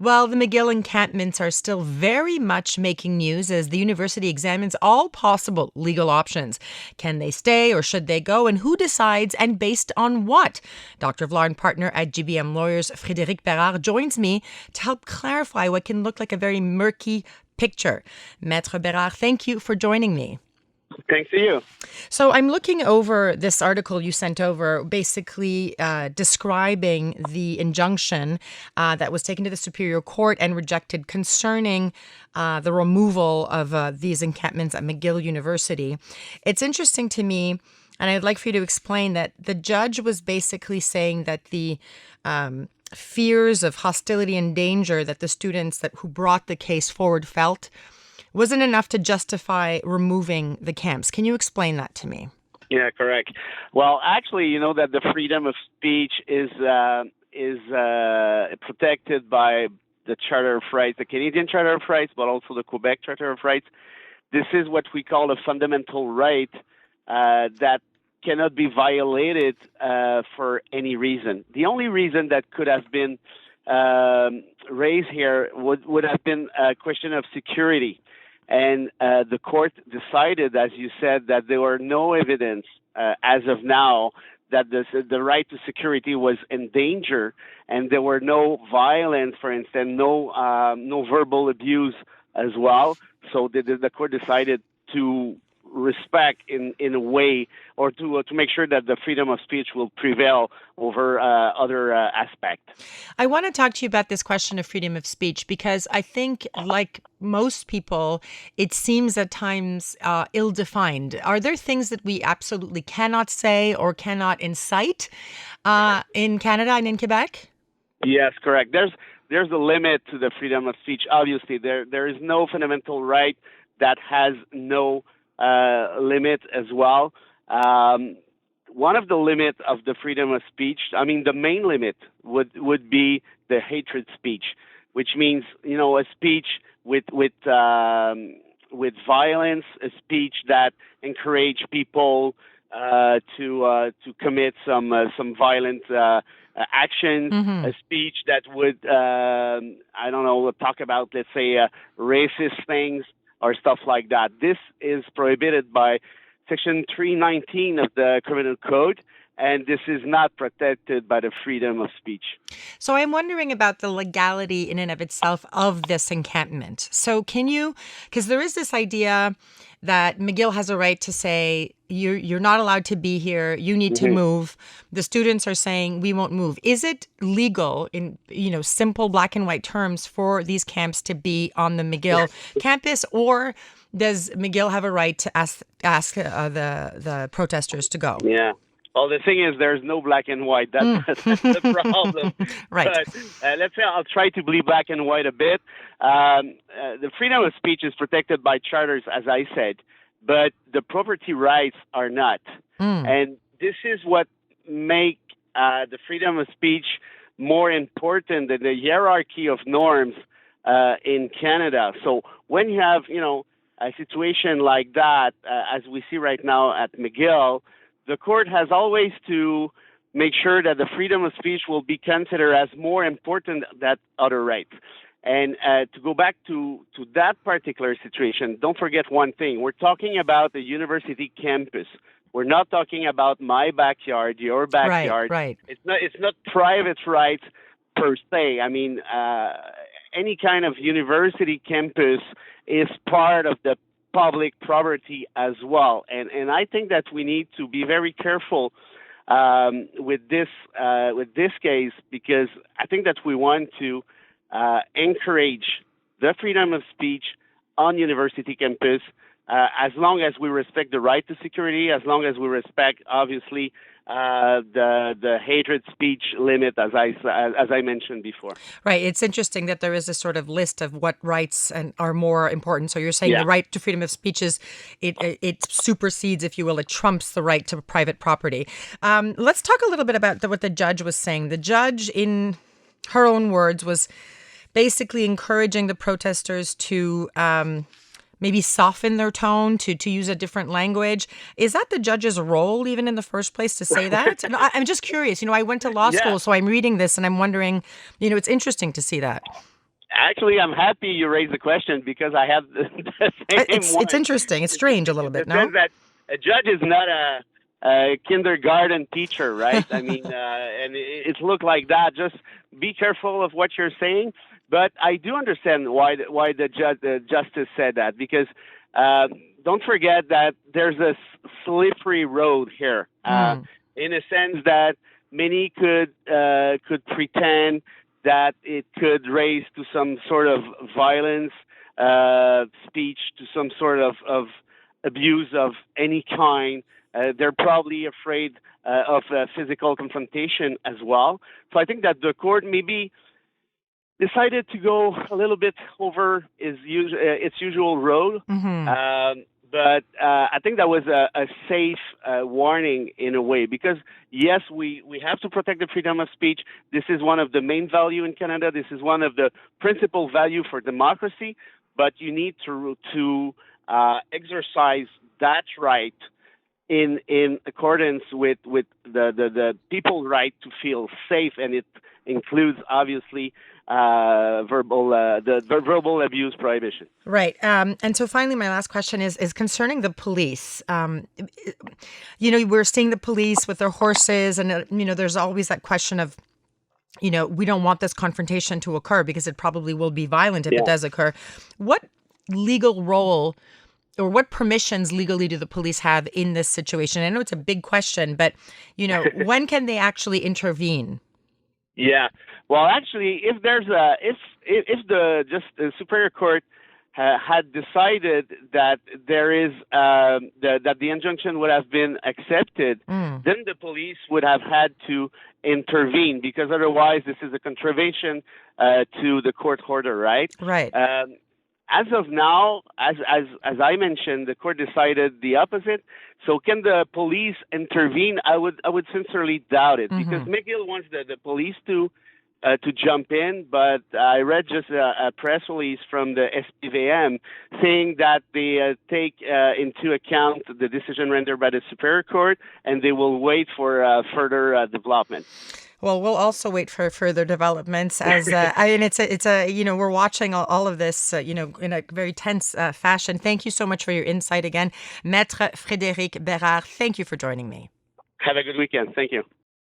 Well, the McGill encampments are still very much making news as the university examines all possible legal options. Can they stay or should they go, and who decides and based on what? Doctor of Law and partner at GBM Lawyers, Frédéric Bérard, joins me to help clarify what can look like a very murky picture. Maître Bérard, thank you for joining me. Thanks to you. So I'm looking over this article you sent over, basically describing the injunction that was taken to the Superior Court and rejected concerning the removal of these encampments at McGill University. It's interesting to me, and I'd like for you to explain that the judge was basically saying that the fears of hostility and danger that the students who brought the case forward felt wasn't enough to justify removing the camps. Can you explain that to me? Yeah, correct. Well, actually, you know that the freedom of speech is protected by the Charter of Rights, the Canadian Charter of Rights, but also the Quebec Charter of Rights. This is what we call a fundamental right that cannot be violated for any reason. The only reason that could have been raised here would have been a question of security. And the court decided, as you said, that there were no evidence as of now that the right to security was in danger, and there were no violence, for instance, no verbal abuse as well. So the court decided to respect in a way, or to make sure that the freedom of speech will prevail over other aspects. I want to talk to you about this question of freedom of speech because I think, like most people, it seems at times ill-defined. Are there things that we absolutely cannot say or cannot incite in Canada and in Quebec? Yes, correct. There's a limit to the freedom of speech. Obviously, there is no fundamental right that has no limit as well. One of the limits of the freedom of speech, the main limit would be the hatred speech, which means, a speech with violence, a speech that encourage people to commit some violent actions, a speech that would, talk about, let's say, racist things or stuff like that. This is prohibited by Section 319 of the Criminal Code, and this is not protected by the freedom of speech. So I'm wondering about the legality in and of itself of this encampment. So because there is this idea that McGill has a right to say, you're not allowed to be here, you need to move. The students are saying, we won't move. Is it legal in, simple black and white terms for these camps to be on the McGill campus, or does McGill have a right to ask the protesters to go? Yeah. Well, the thing is, there's no black and white. That's the problem. Right. But let's say I'll try to be black and white a bit. The freedom of speech is protected by charters, as I said, but the property rights are not. And this is what make the freedom of speech more important than the hierarchy of norms in Canada. So when you have, a situation like that, as we see right now at McGill, the court has always to make sure that the freedom of speech will be considered as more important than other rights. And to go back to that particular situation, don't forget one thing. We're talking about the university campus. We're not talking about my backyard, your backyard. Right. It's not private rights per se. Any kind of university campus is part of the public property as well, and I think that we need to be very careful with this case, because I think that we want to encourage the freedom of speech on university campus as long as we respect the right to security, as long as we respect, obviously, the hatred speech limit, as I mentioned before. Right. It's interesting that there is a sort of list of what rights are more important. So you're saying the right to freedom of speech it supersedes, if you will, it trumps the right to private property. Let's talk a little bit about what the judge was saying. The judge, in her own words, was basically encouraging the protesters to maybe soften their tone, to use a different language. Is that the judge's role even in the first place to say that? I'm just curious. I went to law school, so I'm reading this and I'm wondering, it's interesting to see that. Actually, I'm happy you raised the question because I have the same one. It's interesting. It's strange a little bit, It no? says that a judge is not a kindergarten teacher, right? I mean, and it looked like that. Just be careful of what you're saying. But I do understand why the justice said that, because don't forget that there's a slippery road here, in a sense that many could pretend that it could raise to some sort of violence, speech, to some sort of abuse of any kind. They're probably afraid of physical confrontation as well. So I think that the court maybe decided to go a little bit over its usual road. But I think that was a safe warning in a way, because yes, we have to protect the freedom of speech. This is one of the main value in Canada. This is one of the principal value for democracy. But you need to exercise that right in accordance with the people's right to feel safe, and it includes obviously verbal abuse prohibition. Right. And so finally, my last question is concerning the police. We're seeing the police with their horses, and there's always that question of, we don't want this confrontation to occur because it probably will be violent if it does occur. What legal role or what permissions legally do the police have in this situation? I know it's a big question, but, when can they actually intervene? Yeah. Well, actually, if there's if the Superior Court had decided that there is that the injunction would have been accepted, then the police would have had to intervene, because otherwise this is a contravention to the court order, right? Right. As of now, as I mentioned, the court decided the opposite. So can the police intervene? I would sincerely doubt it, because McGill wants the police to jump in, but I read just a press release from the SPVM saying that they take into account the decision rendered by the Superior Court, and they will wait for further development. Well, we'll also wait for further developments as we're watching all of this, in a very tense fashion. Thank you so much for your insight again. Maître Frédéric Bérard, thank you for joining me. Have a good weekend. Thank you.